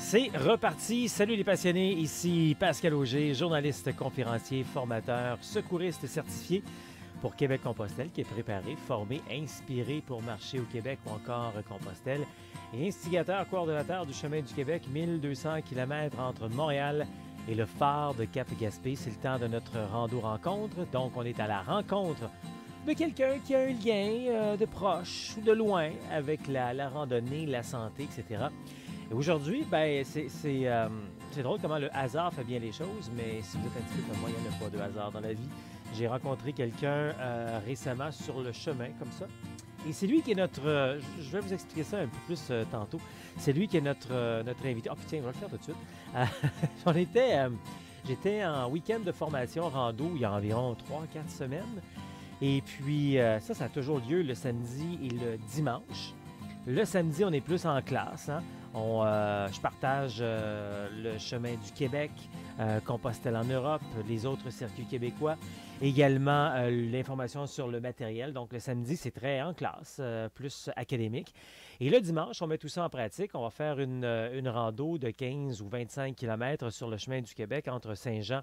C'est reparti. Salut les passionnés, ici Pascal Auger, journaliste, conférencier, formateur, secouriste certifié pour Québec-Compostelle, qui est préparé, formé, inspiré pour marcher au Québec ou encore Compostelle, et instigateur, coordonnateur du Chemin du Québec, 1200 km entre Montréal et le phare de Cap-Gaspé. C'est le temps de notre rando-rencontre, donc on est à la rencontre de quelqu'un qui a un lien de proche ou de loin avec la randonnée, la santé, etc. Et aujourd'hui, ben, c'est drôle comment le hasard fait bien les choses, mais si vous êtes un petit peu comme moi, il n'y en a pas de hasard dans la vie. J'ai rencontré quelqu'un récemment sur le chemin, comme ça. Et c'est lui qui est notre... je vais vous expliquer ça un peu plus tantôt. C'est lui qui est notre invité. Ah, puis tiens, on va le faire tout de suite. J'étais en week-end de formation rando il y a environ 3-4 semaines. Et puis, ça a toujours lieu le samedi et le dimanche. Le samedi, on est plus en classe, hein? Je partage le chemin du Québec, Compostelle en Europe, les autres circuits québécois. Également, l'information sur le matériel. Donc, le samedi, c'est très en classe, plus académique. Et le dimanche, on met tout ça en pratique. On va faire une rando de 15 ou 25 km sur le chemin du Québec entre Saint-Jean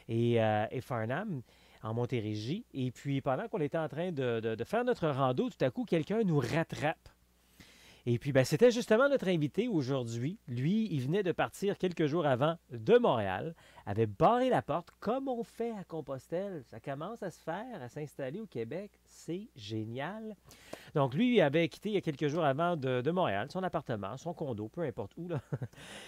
et Farnham, en Montérégie. Et puis, pendant qu'on était en train de faire notre rando, tout à coup, quelqu'un nous rattrape. Et puis, ben, c'était justement notre invité aujourd'hui. Lui, il venait de partir quelques jours avant de Montréal, avait barré la porte, comme on fait à Compostelle. Ça commence à se faire, à s'installer au Québec. C'est génial. Donc, lui, il avait quitté il y a quelques jours avant de Montréal, son appartement, son condo, peu importe où, là.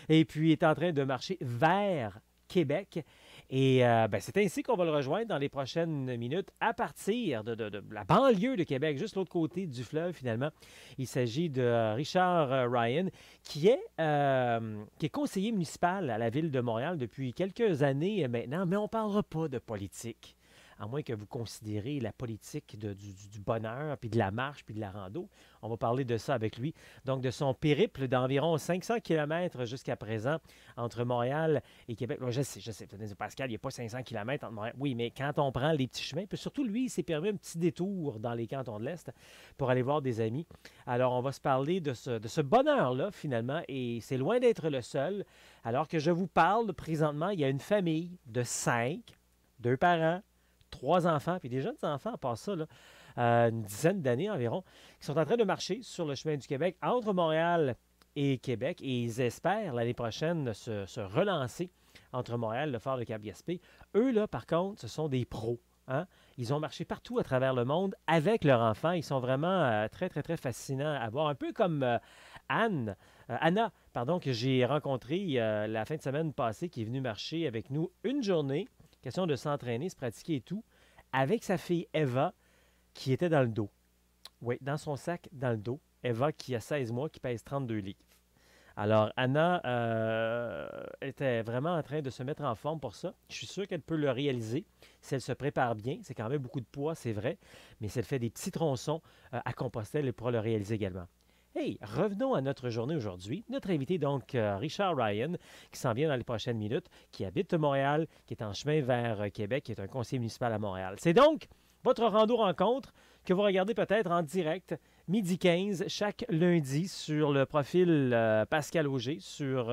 Et puis, il est en train de marcher vers Québec. Et ben, c'est ainsi qu'on va le rejoindre dans les prochaines minutes à partir de la banlieue de Québec, juste l'autre côté du fleuve finalement. Il s'agit de Richard Ryan, qui est conseiller municipal à la ville de Montréal depuis quelques années maintenant, mais on ne parlera pas de politique. À moins que vous considérez la politique du bonheur, puis de la marche, puis de la rando. On va parler de ça avec lui. Donc, de son périple d'environ 500 km jusqu'à présent entre Montréal et Québec. Bon, je sais, Pascal, il n'y a pas 500 km entre Montréal. Oui, mais quand on prend les petits chemins, puis surtout lui, il s'est permis un petit détour dans les cantons de l'Est pour aller voir des amis. Alors, on va se parler de ce bonheur-là, finalement, et c'est loin d'être le seul. Alors que je vous parle, présentement, il y a une famille de 5, 2 parents, 3 enfants, puis des jeunes enfants, à part ça, là, une dizaine d'années environ, qui sont en train de marcher sur le chemin du Québec entre Montréal et Québec. Et ils espèrent l'année prochaine se relancer entre Montréal et le phare de Cap-Gaspé. Eux, là, par contre, ce sont des pros. Hein? Ils ont marché partout à travers le monde avec leurs enfants. Ils sont vraiment très, très, très fascinants à voir. Un peu comme Anna, pardon, que j'ai rencontrée la fin de semaine passée, qui est venue marcher avec nous une journée. Question de s'entraîner, se pratiquer et tout, avec sa fille Eva, qui était dans le dos. Oui, dans son sac, dans le dos. Eva, qui a 16 mois, qui pèse 32 livres. Alors, Anna était vraiment en train de se mettre en forme pour ça. Je suis sûr qu'elle peut le réaliser si elle se prépare bien. C'est quand même beaucoup de poids, c'est vrai. Mais si elle fait des petits tronçons à Compostelle, elle pourra le réaliser également. Hey, revenons à notre journée aujourd'hui. Notre invité, donc, Richard Ryan, qui s'en vient dans les prochaines minutes, qui habite Montréal, qui est en chemin vers Québec, qui est un conseiller municipal à Montréal. C'est donc votre rando-rencontre que vous regardez peut-être en direct, midi 15, chaque lundi sur le profil Pascal Auger sur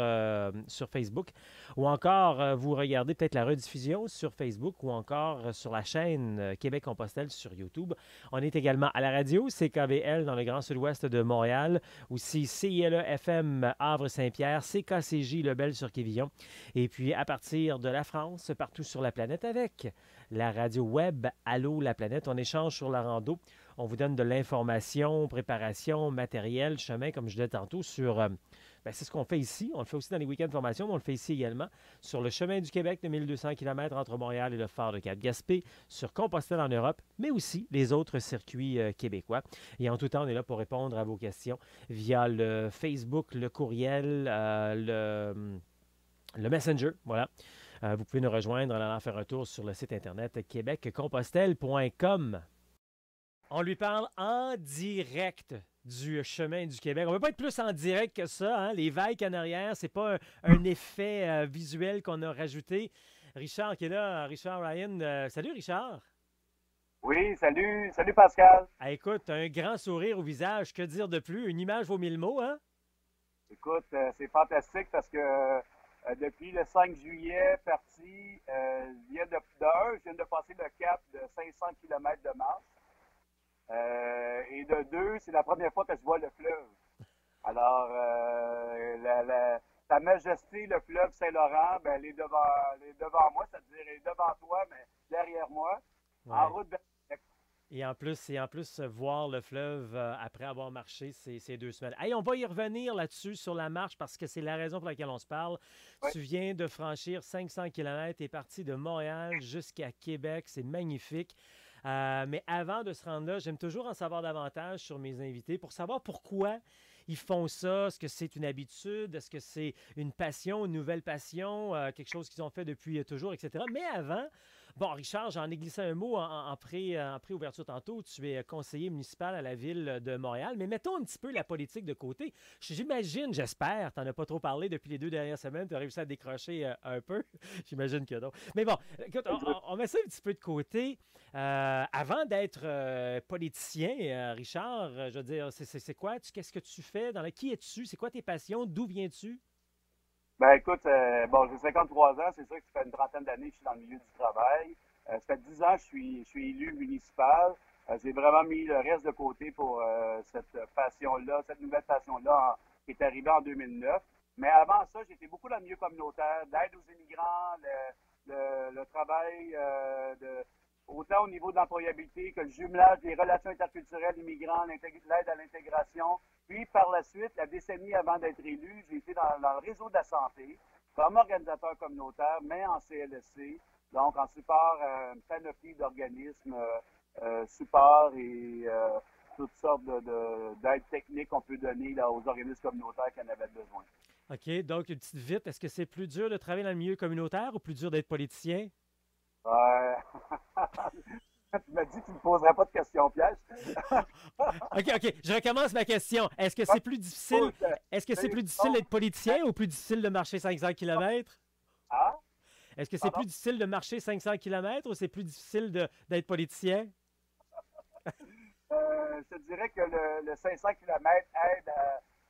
Facebook, ou encore vous regardez peut-être la rediffusion sur Facebook ou encore sur la chaîne Québec-Compostelle sur YouTube. On est également à la radio, CKVL dans le Grand Sud-Ouest de Montréal, aussi CILE-FM Havre-Saint-Pierre, CKCJ Lebel-sur-Quévillon, et puis à partir de la France, partout sur la planète avec la radio web Allô la planète. On échange sur la rando. On vous donne de l'information, préparation, matériel, chemin, comme je disais tantôt, sur... c'est ce qu'on fait ici. On le fait aussi dans les week-ends de formation, mais on le fait ici également sur le chemin du Québec de 1200 km entre Montréal et le phare de Cap-Gaspé, sur Compostelle en Europe, mais aussi les autres circuits québécois. Et en tout temps, on est là pour répondre à vos questions via le Facebook, le courriel, le Messenger, voilà. Vous pouvez nous rejoindre en allant faire un tour sur le site internet québeccompostelle.com. On lui parle en direct du chemin du Québec. On ne peut pas être plus en direct que ça. Hein? Les vagues en arrière, c'est pas un effet visuel qu'on a rajouté. Richard qui est là, Richard Ryan. Salut Richard. Oui, salut, salut Pascal. Ah, écoute, un grand sourire au visage, que dire de plus? Une image vaut mille mots, hein? Écoute, c'est fantastique parce que depuis le 5 juillet, parti, je viens de passer le cap de 500 km de marche. Et de deux, c'est la première fois que je vois le fleuve. Alors, Sa Majesté, le fleuve Saint-Laurent, ben, elle est devant moi, c'est-à-dire elle est devant toi, mais derrière moi, en Ouais. route vers Québec. Et en plus, voir le fleuve après avoir marché ces 2 semaines. Hey, on va y revenir là-dessus, sur la marche, parce que c'est la raison pour laquelle on se parle. Oui, Tu viens de franchir 500 km, tu es parti de Montréal jusqu'à Québec, c'est magnifique. Mais avant de se rendre là, j'aime toujours en savoir davantage sur mes invités pour savoir pourquoi ils font ça. Est-ce que c'est une habitude? Est-ce que c'est une passion, une nouvelle passion, quelque chose qu'ils ont fait depuis toujours, etc. Mais avant, bon, Richard, j'en ai glissé un mot en pré-ouverture tantôt. Tu es conseiller municipal à la ville de Montréal, mais mettons un petit peu la politique de côté. J'imagine, j'espère, tu n'en as pas trop parlé depuis les 2 dernières semaines, tu as réussi à décrocher un peu. J'imagine que non. Mais bon, écoute, exact. on met ça un petit peu de côté. Avant d'être politicien, Richard, je veux dire, c'est quoi? Qu'est-ce que tu fais? Qui es-tu? C'est quoi tes passions? D'où viens-tu? Ben écoute, bon, j'ai 53 ans, c'est sûr que ça fait une trentaine d'années que je suis dans le milieu du travail. Ça fait 10 ans que je suis élu municipal. J'ai vraiment mis le reste de côté pour cette passion-là, cette nouvelle passion-là qui est arrivée en 2009. Mais avant ça, j'étais beaucoup dans le milieu communautaire, d'aide aux immigrants, le travail autant au niveau de l'employabilité que le jumelage des relations interculturelles immigrants, l'aide à l'intégration. Puis, par la suite, la décennie avant d'être élu, j'ai été dans le réseau de la santé comme organisateur communautaire, mais en CLSC, donc en support à une panoplie d'organismes, support et toutes sortes d'aides techniques qu'on peut donner là, aux organismes communautaires qui en avaient besoin. OK, donc une petite vite. Est-ce que c'est plus dur de travailler dans le milieu communautaire ou plus dur d'être politicien? Euh, tu m'as dit que tu ne me poserais pas de questions pièges. OK, OK, je recommence ma question. Est-ce que c'est plus difficile d'être politicien ou plus difficile de marcher 500 km? Ah, Est-ce que c'est pardon? plus difficile de marcher 500 km ou c'est plus difficile d'être politicien? Je te dirais que le 500 km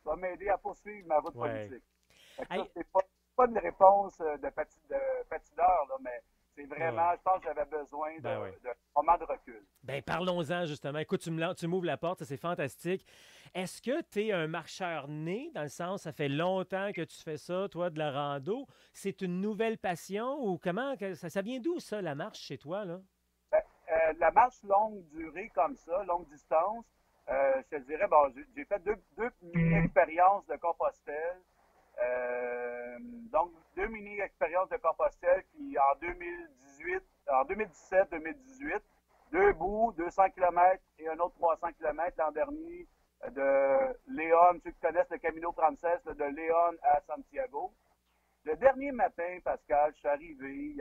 va m'aider à poursuivre ma route Ouais. politique. Fait que ça, Hey, c'est pas une réponse de patineur, là, mais c'est ouais. vraiment, je pense que j'avais besoin Ben oui. de moment de recul. Ben parlons-en justement. Écoute, tu m'ouvres la porte, ça, c'est fantastique. Est-ce que tu es un marcheur né, dans le sens, ça fait longtemps que tu fais ça, toi, de la rando? C'est une nouvelle passion ou comment, ça vient d'où ça, la marche chez toi, là? Ben, la marche longue durée comme ça, longue distance, je te dirais, bon, j'ai fait deux mini-expériences de Compostelle. Donc, deux mini-expériences de Compostelle qui, en 2018, en 2017-2018, deux bouts, 200 km et un autre 300 km l'an dernier de Léon, ceux qui connaissent le Camino 36, de Léon à Santiago. Le dernier matin, Pascal, je suis arrivé,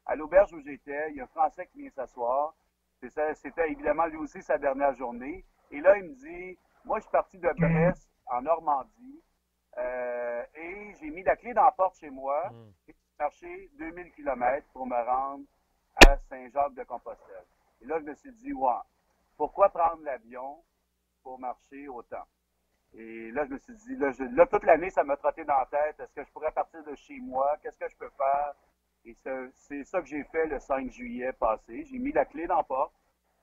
à l'auberge où j'étais, il y a un Français qui vient s'asseoir. C'était évidemment lui aussi sa dernière journée. Et là, il me dit, moi, je suis parti de Brest, en Normandie, et j'ai mis la clé dans la porte chez moi Hmm. et j'ai marché 2000 km pour me rendre à Saint-Jacques-de-Compostelle. Et là, je me suis dit, ouais, pourquoi prendre l'avion pour marcher autant? Et là, je me suis dit, là, toute l'année, ça m'a trotté dans la tête. Est-ce que je pourrais partir de chez moi? Qu'est-ce que je peux faire? Et c'est ça que j'ai fait le 5 juillet passé. J'ai mis la clé dans la porte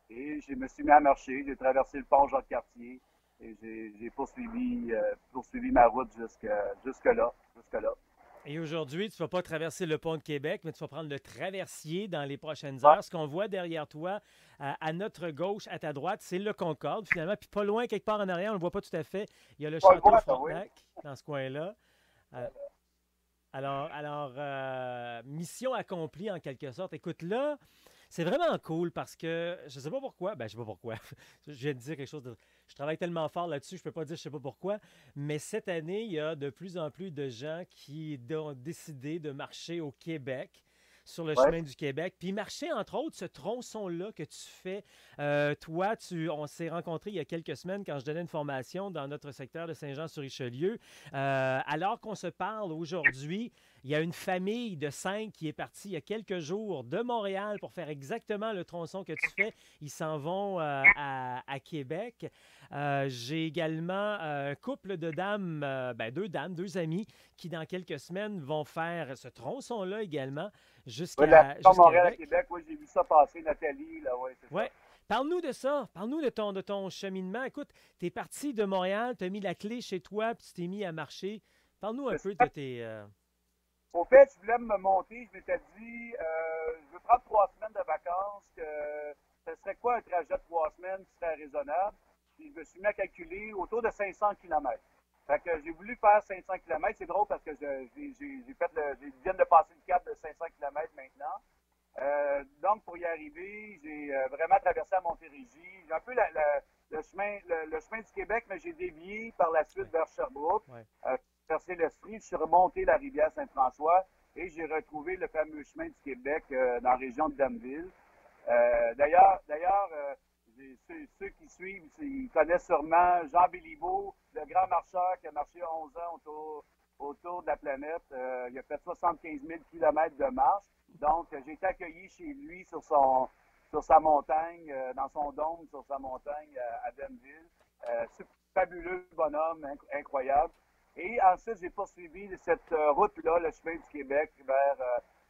et je me suis mis à marcher. J'ai traversé le pont Jacques-Cartier et j'ai poursuivi ma route jusque-là. Jusque-là. Et aujourd'hui, tu ne vas pas traverser le pont de Québec, mais tu vas prendre le traversier dans les prochaines Ouais, heures. Ce qu'on voit derrière toi, à notre gauche, à ta droite, c'est le Concorde, finalement. Puis pas loin, quelque part en arrière, on ne le voit pas tout à fait. Il y a le pas le château voir, ça, oui. Frontenac dans ce coin-là. Euh, alors, mission accomplie en quelque sorte. Écoute, là, c'est vraiment cool parce que je sais pas pourquoi. Ben, je sais pas pourquoi. Je viens de dire quelque chose de. Je travaille tellement fort là-dessus, je peux pas dire je sais pas pourquoi. Mais cette année, il y a de plus en plus de gens qui ont décidé de marcher au Québec, sur le Ouais, chemin du Québec. Puis marcher, entre autres, ce tronçon-là que tu fais. Toi, on s'est rencontrés il y a quelques semaines quand je donnais une formation dans notre secteur de Saint-Jean-sur-Richelieu. Alors qu'on se parle aujourd'hui, Il y a une famille de 5 qui est partie il y a quelques jours de Montréal pour faire exactement le tronçon que tu fais. Ils s'en vont à Québec. J'ai également un couple de dames, deux dames, deux amies, qui dans quelques semaines vont faire ce tronçon-là également Oui, la jusqu'à Montréal à Québec. Québec, oui, j'ai vu ça passer, Nathalie, là, oui, c'est ça. Ouais. Parle-nous de ça. Parle-nous de ton cheminement. Écoute, tu es parti de Montréal, tu as mis la clé chez toi, puis tu t'es mis à marcher. Parle-nous un peu de tes. Au fait, je voulais me monter, je m'étais dit, je veux prendre 3 semaines de vacances, que ce serait quoi un trajet de 3 semaines qui serait raisonnable? Puis je me suis mis à calculer autour de 500 kilomètres. Fait que j'ai voulu faire 500 kilomètres. C'est drôle parce que j'ai fait je viens de passer le cap de 500 kilomètres maintenant. Donc, pour y arriver, j'ai vraiment traversé à Montérégie. J'ai un peu le chemin du Québec, mais j'ai dévié par la suite Ouais, vers Sherbrooke, ouais. traversé l'Estrie, je suis remonté la rivière Saint-François et j'ai retrouvé le fameux chemin du Québec dans la région de Danville. D'ailleurs, ceux qui suivent, ils connaissent sûrement Jean Béliveau, le grand marcheur qui a marché 11 ans autour de la planète. Il a fait 75 000 kilomètres de marche. Donc, j'ai été accueilli chez lui sur sa montagne, dans son dôme, sur sa montagne à Danville. Fabuleux bonhomme, incroyable. Et ensuite, j'ai poursuivi cette route-là, le chemin du Québec, vers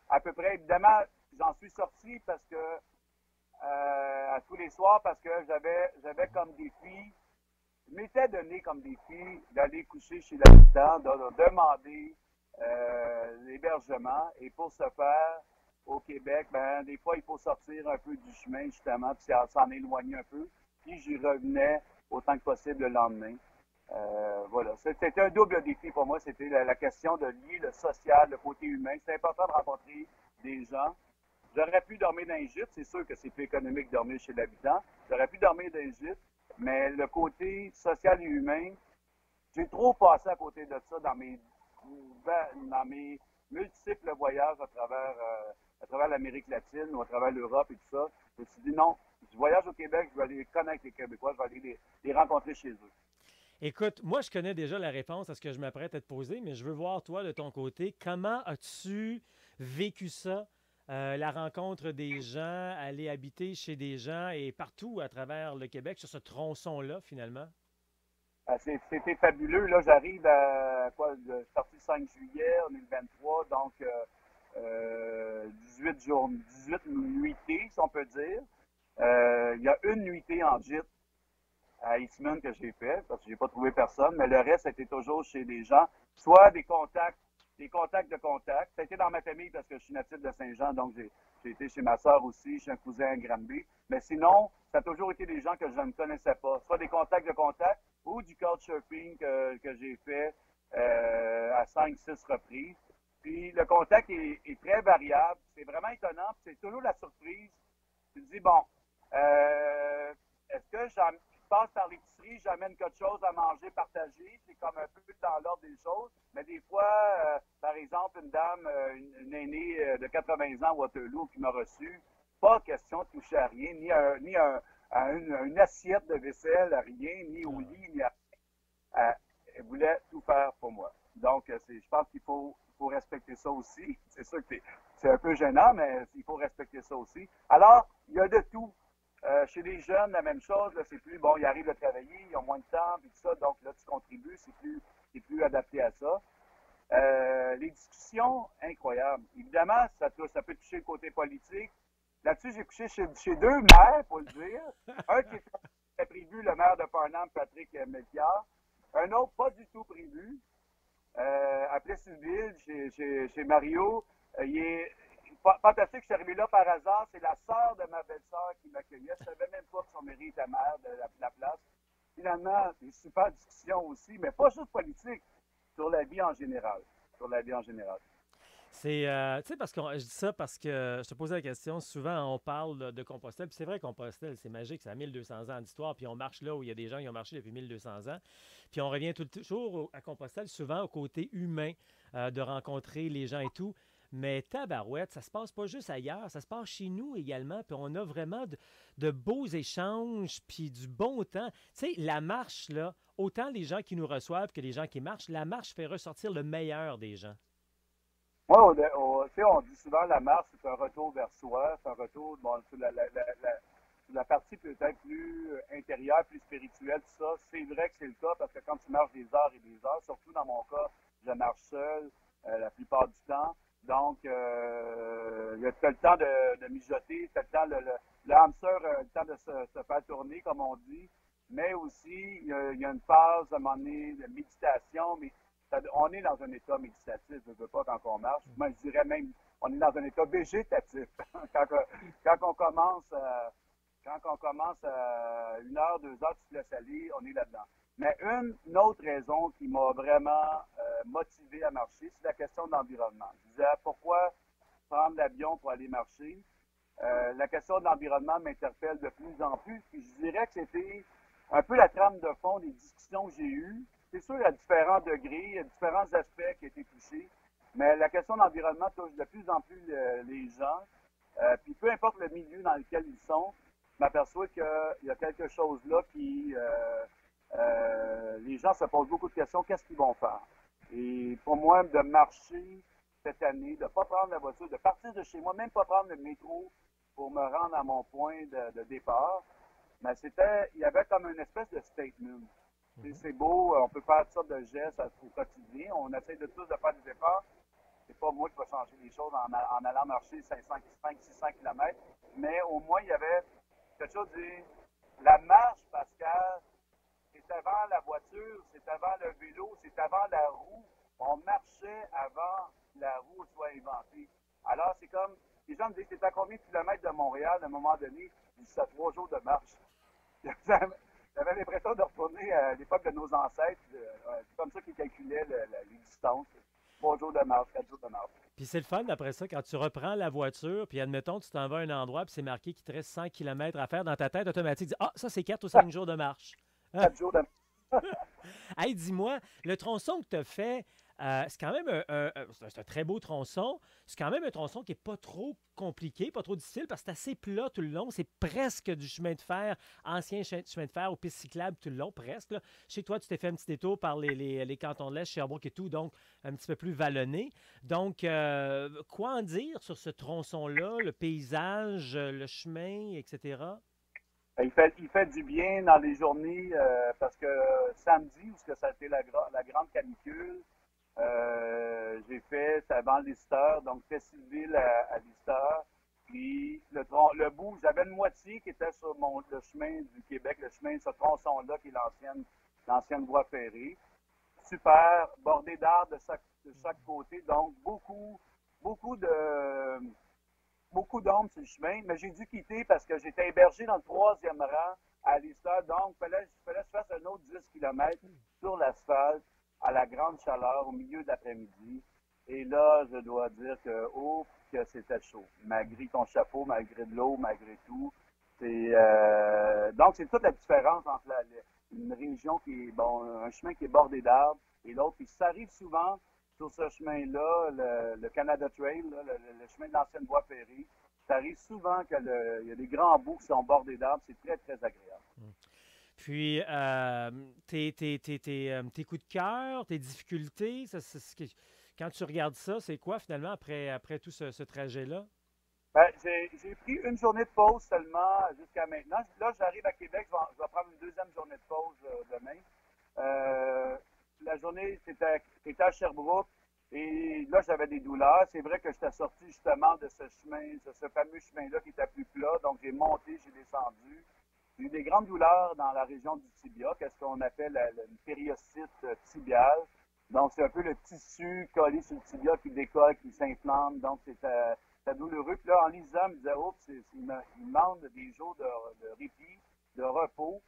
à peu près, évidemment, j'en suis sorti parce que à tous les soirs parce que j'avais comme défi, je m'étais donné comme défi d'aller coucher chez l'habitant, de demander l'hébergement. Et pour ce faire, au Québec, ben, des fois, il faut sortir un peu du chemin, justement, puis s'en éloigner un peu. Puis j'y revenais autant que possible le lendemain. Voilà. C'était un double défi pour moi. C'était la question de lier le social, le côté humain. C'est important de rencontrer des gens. J'aurais pu dormir dans un gîte. C'est sûr que c'est plus économique de dormir chez l'habitant. J'aurais pu dormir dans un gîte. Mais le côté social et humain, j'ai trop passé à côté de ça dans mes multiples voyages à travers l'Amérique latine ou à travers l'Europe et tout ça. Je me suis dit non, je voyage au Québec, je vais aller connaître les Québécois, je vais aller les rencontrer chez eux. Écoute, moi, je connais déjà la réponse à ce que je m'apprête à te poser, mais je veux voir, toi, de ton côté, comment as-tu vécu ça, la rencontre des gens, aller habiter chez des gens et partout à travers le Québec, sur ce tronçon-là, finalement? C'était fabuleux. Là, j'arrive à quoi, sorti le 5 juillet, on est le 23, donc 18 jours, 18 nuitées, si on peut dire. Il y a une nuitée en gîte à Eastman que j'ai fait, parce que j'ai pas trouvé personne, mais le reste, c'était toujours chez des gens, soit des contacts de contacts. Ça a été dans ma famille parce que je suis natif de Saint-Jean, donc j'ai été chez ma sœur aussi, chez un cousin à Granby. Mais sinon, ça a toujours été des gens que je ne connaissais pas, soit des contacts de contacts ou du couchsurfing que j'ai fait à 5, 6 reprises. Puis le contact est très variable, c'est vraiment étonnant, puis c'est toujours la surprise. Tu te dis, bon, est-ce que je passe par l'épicerie, j'amène quelque chose à manger, partager, c'est comme un peu dans l'ordre des choses, mais des fois, par exemple, une dame, une aînée de 80 ans à Waterloo qui m'a reçu, pas question de toucher à rien, à une assiette de vaisselle, à rien, ni au lit, ni à rien. Elle voulait tout faire pour moi. Donc, je pense qu'il faut respecter ça aussi. C'est sûr que c'est un peu gênant, mais il faut respecter ça aussi. Alors, il y a de tout. Chez les jeunes, la même chose, là, c'est plus, bon, ils arrivent à travailler, ils ont moins de temps, puis tout ça, donc là, tu contribues, c'est plus adapté à ça. Les discussions, incroyables. Évidemment, ça peut toucher le côté politique. Là-dessus, j'ai couché chez deux maires, pour le dire. Un qui était prévu, le maire de Farnham, Patrick Melchior. Un autre, pas du tout prévu. À Plessisville, chez Mario. Il est fantastique, je suis arrivé là par hasard. C'est la sœur de ma belle-sœur qui m'accueillait. Je ne savais même pas que son mari était maire de la place. Finalement, des super discussions aussi, mais pas juste politique, sur la vie en général. Sur la vie en général. C'est, tu sais, je dis ça parce que je te posais la question, souvent on parle de Compostelle, puis c'est vrai Compostelle, c'est magique, ça a 1200 ans d'histoire, puis on marche là où il y a des gens qui ont marché depuis 1200 ans, puis on revient toujours à Compostelle, souvent au côté humain, de rencontrer les gens et tout, mais tabarouette, ça se passe pas juste ailleurs, ça se passe chez nous également, puis on a vraiment de beaux échanges, puis du bon temps. Tu sais, la marche, là, autant les gens qui nous reçoivent que les gens qui marchent, la marche fait ressortir le meilleur des gens. Moi, tu sais, on dit souvent la marche, c'est un retour vers soi, c'est un retour bon, sur la partie peut-être plus intérieure, plus spirituelle, tout ça. C'est vrai que c'est le cas parce que quand tu marches des heures et des heures, surtout dans mon cas, je marche seul la plupart du temps. Donc, tu as le temps de mijoter, tu as le temps, le hamster a le temps de se faire tourner, comme on dit. Mais aussi, il y a une phase, à un moment donné, de méditation, mais on est dans un état méditatif, je ne veux pas quand on marche. Moi, je dirais même, on est dans un état végétatif. quand, quand on commence, quand on commence à 1 heure, 2 heures, tu te laisses aller, on est là-dedans. Mais une autre raison qui m'a vraiment motivé à marcher, c'est la question de l'environnement. Je disais, pourquoi prendre l'avion pour aller marcher? La question de l'environnement m'interpelle de plus en plus. Puis je dirais que c'était un peu la trame de fond des discussions que j'ai eues. C'est sûr, il y a différents degrés, il y a différents aspects qui ont été touchés, mais la question de l'environnement touche de plus en plus les gens. Puis peu importe le milieu dans lequel ils sont, je m'aperçois qu'il y a quelque chose là qui... les gens se posent beaucoup de questions. Qu'est-ce qu'ils vont faire? Et pour moi, de marcher cette année, de ne pas prendre la voiture, de partir de chez moi, même pas prendre le métro pour me rendre à mon point de départ, mais il y avait comme une espèce de statement. C'est beau, on peut faire toutes sortes de gestes au quotidien. On essaie de tous de faire des efforts. C'est pas moi qui va changer les choses en allant marcher 500-600 km, mais au moins, il y avait quelque chose de dire, la marche, Pascal, c'est avant la voiture, c'est avant le vélo, c'est avant la roue. On marchait avant que la roue soit inventée. Alors, c'est comme, les gens me disent, c'est à combien de kilomètres de Montréal à un moment donné? Je dis, c'est à 3 jours de marche. J'avais l'impression de retourner à l'époque de nos ancêtres. C'est comme ça qu'ils calculaient les distances. 3 jours de marche, 4 jours de marche. Puis c'est le fun après ça, quand tu reprends la voiture, puis admettons, tu t'en vas à un endroit, puis c'est marqué qu'il te reste 100 kilomètres à faire dans ta tête automatique. Dis, ah, ça, c'est 4 ou 5 jours de marche. Hein? 4 jours de marche. Hey, dis-moi, le tronçon que tu as fait, c'est quand même c'est un très beau tronçon. C'est quand même un tronçon qui n'est pas trop compliqué, pas trop difficile, parce que c'est assez plat tout le long. C'est presque du chemin de fer, ancien chemin de fer aux pistes cyclables tout le long, presque. Là. Chez toi, tu t'es fait un petit détour par les cantons de l'Est, Sherbrooke et tout, donc un petit peu plus vallonné. Donc, quoi en dire sur ce tronçon-là, le paysage, le chemin, etc.? Il fait du bien dans les journées parce que samedi, où ça a été la grande canicule, j'ai fait, c'est avant l'Easter, donc Plessisville à l'Easter. Puis le bout, j'avais une moitié qui était sur le chemin du Québec, le chemin, ce tronçon-là qui est l'ancienne voie ferrée. Super, bordé d'arbres de chaque côté, donc beaucoup d'hommes sur le chemin, mais j'ai dû quitter parce que j'étais hébergé dans le 3e rang à l'Easter, donc il fallait que je fasse un autre 10 km sur l'asphalte à la grande chaleur au milieu de l'après-midi. Et là, je dois dire que c'était chaud. Malgré ton chapeau, malgré de l'eau, malgré tout. Donc, c'est toute la différence entre une région qui est, bon, un chemin qui est bordé d'arbres et l'autre. Puis ça arrive souvent sur ce chemin-là, le Canada Trail, là, le chemin de l'ancienne voie ferrée. Ça arrive souvent qu'il y a des grands bouts qui sont bordés d'arbres. C'est très, très agréable. Puis, tes coups de cœur, tes difficultés, quand tu regardes ça, c'est quoi finalement après tout ce trajet-là? Ben, j'ai pris une journée de pause seulement jusqu'à maintenant. Là, j'arrive à Québec, je vais prendre une deuxième journée de pause demain. La journée, c'était à Sherbrooke et là, j'avais des douleurs. C'est vrai que j'étais sorti justement de ce chemin, de ce fameux chemin-là qui était plus plat. Donc, j'ai monté, j'ai descendu. J'ai eu des grandes douleurs dans la région du tibia, qu'est-ce qu'on appelle une périostite tibiale. Donc, c'est un peu le tissu collé sur le tibia qui décolle, qui s'inflamme. Donc, c'est douloureux. Puis là, en lisant, je me disais, oups, il me demande des jours de répit, de repos.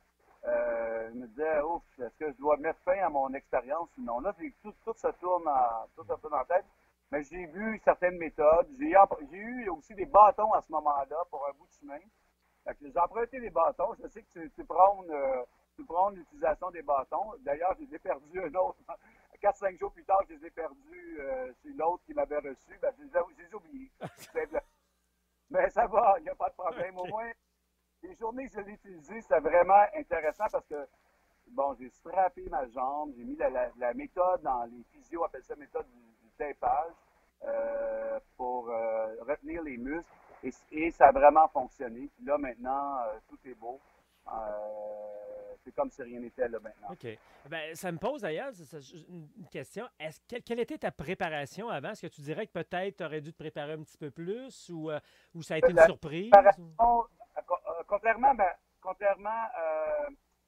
Je me disais, ouf, est-ce que je dois mettre fin à mon expérience? Sinon, là, tout se tourne en tête. Mais j'ai vu certaines méthodes. J'ai eu aussi des bâtons à ce moment-là pour un bout de chemin. J'ai emprunté les bâtons. Je sais que tu prônes l'utilisation des bâtons. D'ailleurs, je les ai perdus un autre. 4-5 jours plus tard, je les ai perdus chez l'autre qui m'avait reçu. Ben, je les ai oubliés. Mais ça va, il n'y a pas de problème. Au moins, les journées que je l'ai utilisé, c'était vraiment intéressant parce que, bon, j'ai strappé ma jambe, j'ai mis la méthode dans les physios, appellent ça méthode du tapage. pour retenir les muscles. Et ça a vraiment fonctionné. Puis là, maintenant, tout est beau. C'est comme si rien n'était là maintenant. OK. Ben, ça me pose d'ailleurs une question. Quelle était ta préparation avant? Est-ce que tu dirais que peut-être tu aurais dû te préparer un petit peu plus ou ça a été une La surprise? préparation, contrairement, contrairement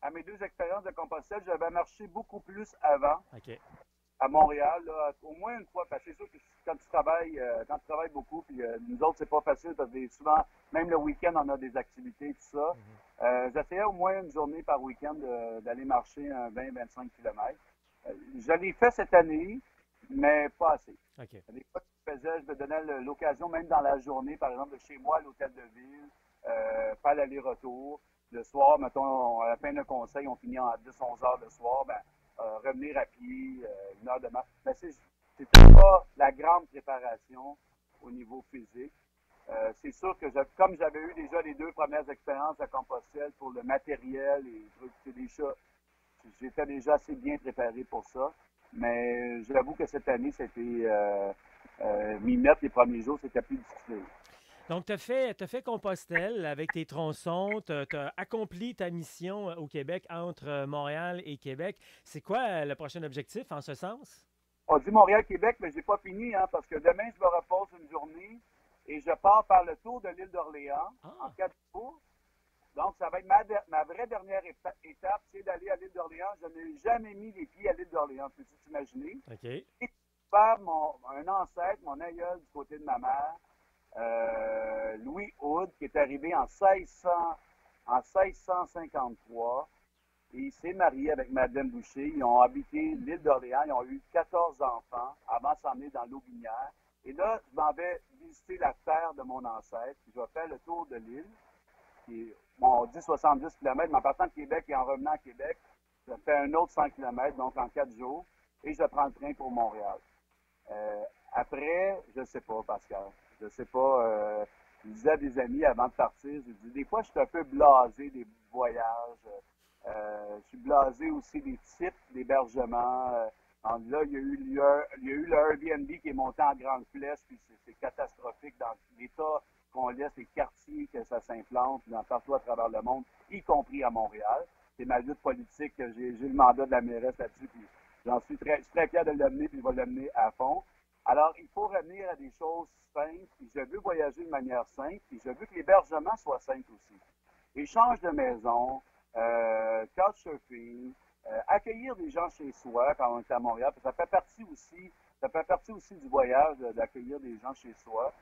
à mes deux expériences de Compostelle, j'avais marché beaucoup plus avant. OK. À Montréal, là, au moins une fois, parce que c'est sûr que quand tu travailles beaucoup, puis nous autres, c'est pas facile parce que souvent, même le week-end, on a des activités, tout ça. J'essayais au moins une journée par week-end d'aller marcher un 20-25 km. Je l'ai fait cette année, mais pas assez. OK. Des fois, je me donnais l'occasion, même dans la journée, par exemple, de chez moi à l'hôtel de ville, faire l'aller-retour. Le soir, mettons, à la fin d'un conseil, on finit à 10-11 heures le soir, ben, revenir à pied, une heure de marche. Mais c'était pas la grande préparation au niveau physique. C'est sûr que comme j'avais eu déjà les deux premières expériences à Compostelle pour le matériel et c'est j'étais déjà assez bien préparé pour ça. Mais j'avoue que cette année, c'était m'y mettre les premiers jours, c'était plus difficile. Donc, t'as fait Compostelle avec tes tronçons, tu as accompli ta mission au Québec entre Montréal et Québec. C'est quoi le prochain objectif en ce sens? On dit Montréal-Québec, mais j'ai pas fini, hein, parce que demain, je me repose une journée et je pars par le tour de l'île d'Orléans en Ah, 4 jours. Donc, ça va être ma vraie dernière étape, c'est d'aller à l'île d'Orléans. Je n'ai jamais mis les pieds à l'île d'Orléans, peux-tu t'imaginer? OK. Et faire un ancêtre, mon aïeul du côté de ma mère, Louis Hood, qui est arrivé en 1653. Et il s'est marié avec Madeleine Boucher. Ils ont habité l'île d'Orléans. Ils ont eu 14 enfants avant de s'emmener dans l'Aubinière. Et là, je m'en vais visiter la terre de mon ancêtre. Puis je vais faire le tour de l'île, qui est, bon, on dit 70 km, mais en partant de Québec et en revenant à Québec, je fais un autre 100 km, donc en 4 jours, et je prends le train pour Montréal. Après, je ne sais pas, Pascal. Je ne sais pas. Je disais à des amis avant de partir, je dis, des fois, je suis un peu blasé des voyages. Je suis blasé aussi des types d'hébergement. Là, il y a eu le Airbnb qui est monté en grande flèche, puis c'est catastrophique dans l'état qu'on laisse, les quartiers, que ça s'implante partout à travers le monde, y compris à Montréal. C'est ma lutte politique, que j'ai le mandat de la mairesse là-dessus, puis je suis très fier de l'amener, puis je vais l'amener à fond. Alors, il faut revenir à des choses simples, puis je veux voyager de manière simple, puis je veux que l'hébergement soit simple aussi. Échange de maison, couchsurfing, accueillir des gens chez soi quand on est à Montréal, ça fait partie aussi du voyage d'accueillir des gens chez soi.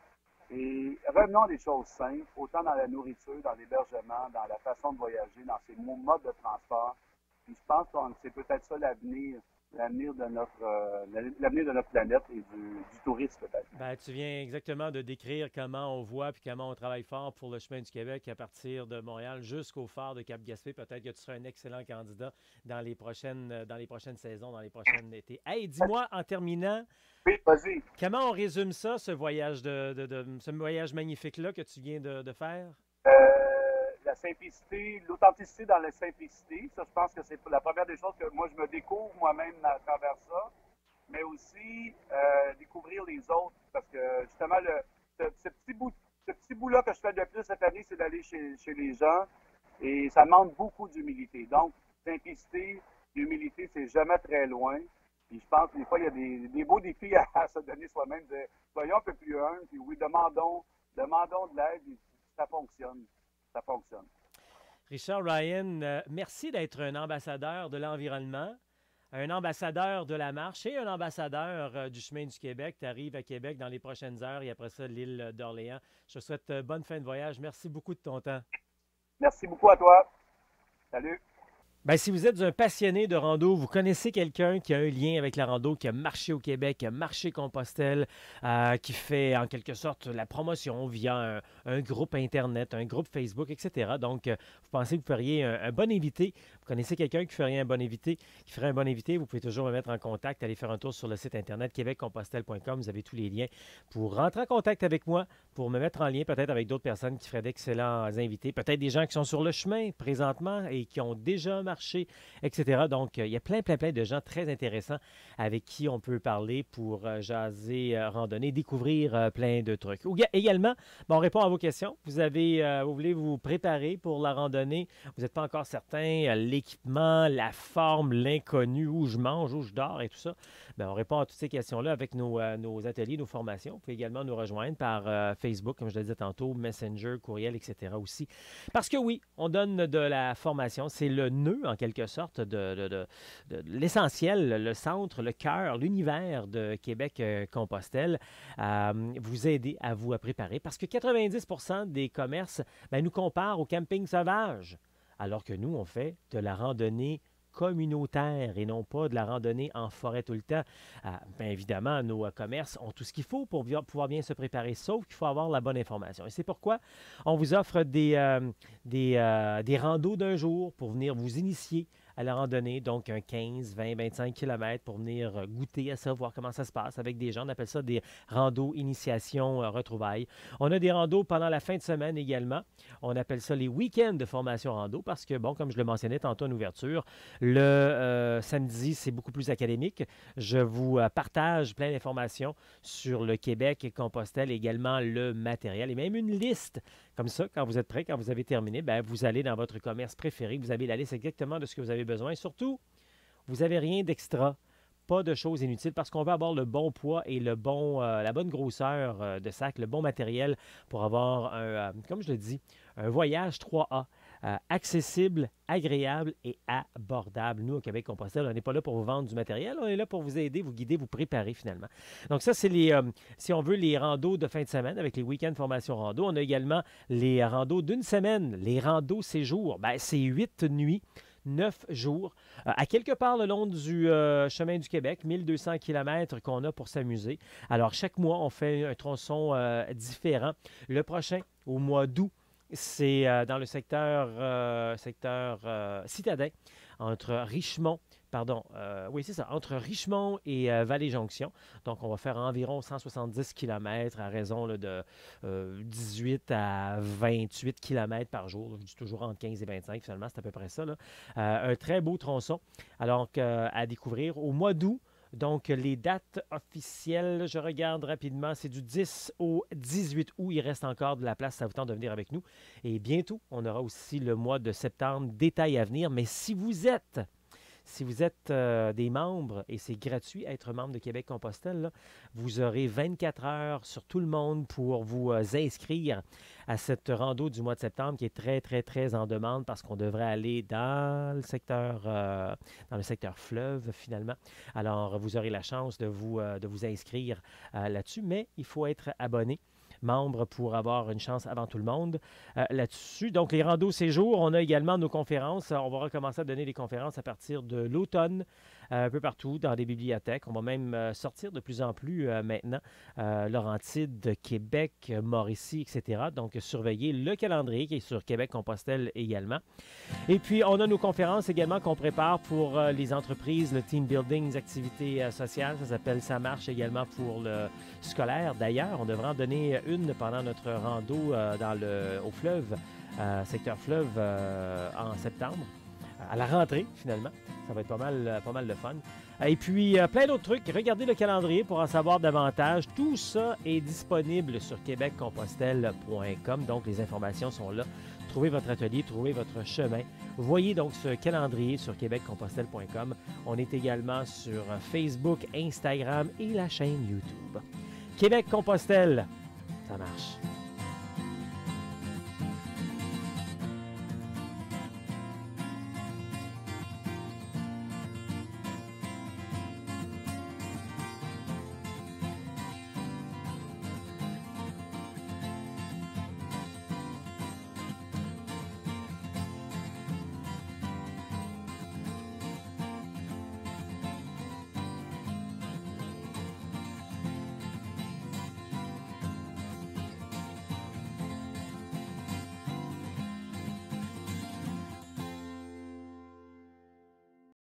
Et revenons à des choses simples, autant dans la nourriture, dans l'hébergement, dans la façon de voyager, dans ces modes de transport. Puis je pense que c'est peut-être ça l'avenir de notre planète et du tourisme peut-être. Ben, tu viens exactement de décrire comment on voit puis comment on travaille fort pour le chemin du Québec à partir de Montréal jusqu'au phare de Cap-Gaspé. Peut-être que tu seras un excellent candidat dans les prochaines saisons, dans les prochaines étés. Hey, dis-moi en terminant, Oui, vas-y. comment on résume ça, ce voyage ce voyage magnifique-là que tu viens de faire? La simplicité, l'authenticité dans la simplicité, ça, je pense que c'est la première des choses que moi, je me découvre moi-même à travers ça, mais aussi découvrir les autres, parce que justement, ce petit bout-là que je fais de plus cette année, c'est d'aller chez les gens, et ça demande beaucoup d'humilité. Donc, simplicité, humilité, c'est jamais très loin. Puis je pense que des fois, il y a des beaux défis à se donner soi-même. Soyons un peu plus humbles, puis oui, demandons de l'aide, et ça fonctionne. Ça fonctionne. Richard Ryan, merci d'être un ambassadeur de l'environnement, un ambassadeur de la marche et un ambassadeur du chemin du Québec. Tu arrives à Québec dans les prochaines heures et après ça, l'île d'Orléans. Je te souhaite bonne fin de voyage. Merci beaucoup de ton temps. Merci beaucoup à toi. Salut. Ben, si vous êtes un passionné de rando, vous connaissez quelqu'un qui a un lien avec la rando, qui a marché au Québec, qui a marché Compostelle, qui fait en quelque sorte la promotion via un groupe Internet, un groupe Facebook, etc. Donc, vous pensez que vous feriez un bon invité, vous connaissez quelqu'un qui ferait un bon invité, vous pouvez toujours me mettre en contact, allez faire un tour sur le site Internet québeccompostelle.com, vous avez tous les liens pour rentrer en contact avec moi, pour me mettre en lien peut-être avec d'autres personnes qui feraient d'excellents invités, peut-être des gens qui sont sur le chemin présentement et qui ont déjà marché, etc. Donc, il y a plein de gens très intéressants avec qui on peut parler pour jaser, randonner, découvrir plein de trucs. Également, on répond à vos questions. Vous voulez vous préparer pour la randonnée. Vous n'êtes pas encore certain, l'équipement, la forme, l'inconnu, où je mange, où je dors et tout ça. On répond à toutes ces questions-là avec nos ateliers, nos formations. Vous pouvez également nous rejoindre par Facebook, comme je le disais tantôt, Messenger, courriel, etc. aussi. Parce que oui, on donne de la formation. C'est le nœud, en quelque sorte, de l'essentiel, le centre, le cœur, l'univers de Québec-Compostelle. Vous aider à vous préparer. Parce que 90% des commerces nous comparent au camping sauvage. Alors que nous, on fait de la randonnée communautaire et non pas de la randonnée en forêt tout le temps. Évidemment, nos commerces ont tout ce qu'il faut pour pouvoir bien se préparer, sauf qu'il faut avoir la bonne information. Et c'est pourquoi on vous offre des randos d'un jour pour venir vous initier à la randonnée, donc un 15, 20, 25 km pour venir goûter à ça, voir comment ça se passe avec des gens. On appelle ça des randos initiation retrouvailles. On a des randos pendant la fin de semaine également. On appelle ça les week-ends de formation rando parce que, comme je le mentionnais tantôt en ouverture, le samedi, c'est beaucoup plus académique. Je vous partage plein d'informations sur le Québec et Compostelle, également le matériel et même une liste. Comme ça, quand vous êtes prêt, quand vous avez terminé, vous allez dans votre commerce préféré, vous avez la liste exactement de ce que vous avez besoin. Et surtout, vous n'avez rien d'extra, pas de choses inutiles parce qu'on veut avoir le bon poids et la bonne grosseur de sac, le bon matériel pour avoir, comme je le dis, un voyage 3A. Accessible, agréable et abordable. Nous, au Québec-Compostelle, on n'est pas là pour vous vendre du matériel, on est là pour vous aider, vous guider, vous préparer finalement. Donc ça, c'est si on veut, les randos de fin de semaine avec les week-ends formation rando. On a également les randos d'une semaine, les randos séjours. C'est 8 nuits. 9 jours, à quelque part le long du chemin du Québec, 1200 km qu'on a pour s'amuser. Alors, chaque mois, on fait un tronçon différent. Le prochain, au mois d'août, c'est dans le secteur citadin, entre Richmond, entre Richmond et Vallée-Jonction. Donc, on va faire environ 170 km à raison de 18 à 28 km par jour. Je dis toujours entre 15 et 25, finalement, c'est à peu près ça. Un très beau tronçon. Alors, à découvrir au mois d'août. Donc, les dates officielles, je regarde rapidement, c'est du 10 au 18 août. Il reste encore de la place, ça vous tente de venir avec nous. Et bientôt, on aura aussi le mois de septembre, détails à venir. Mais si vous êtes des membres, et c'est gratuit être membre de Québec-Compostelle, vous aurez 24 heures sur tout le monde pour vous inscrire à cette rando du mois de septembre qui est très, très, très en demande parce qu'on devrait aller dans le secteur fleuve finalement. Alors, vous aurez la chance de vous inscrire là-dessus, mais il faut être abonné. Membre pour avoir une chance avant tout le monde là-dessus. Donc, les randos séjours, on a également nos conférences. On va recommencer à donner des conférences à partir de l'automne, un peu partout dans des bibliothèques. On va même sortir de plus en plus maintenant Laurentides, Québec, Mauricie, etc. Donc, surveillez le calendrier qui est sur Québec-Compostelle également. Et puis, on a nos conférences également qu'on prépare pour les entreprises, le team building, les activités sociales. Ça s'appelle Ça marche également pour le scolaire. D'ailleurs, on devrait en donner une pendant notre rando au fleuve, secteur fleuve, en septembre. À la rentrée, finalement. Ça va être pas mal de fun. Et puis, plein d'autres trucs. Regardez le calendrier pour en savoir davantage. Tout ça est disponible sur québeccompostelle.com. Donc, les informations sont là. Trouvez votre atelier, trouvez votre chemin. Voyez donc ce calendrier sur québeccompostelle.com. On est également sur Facebook, Instagram et la chaîne YouTube. Québec-Compostelle, ça marche.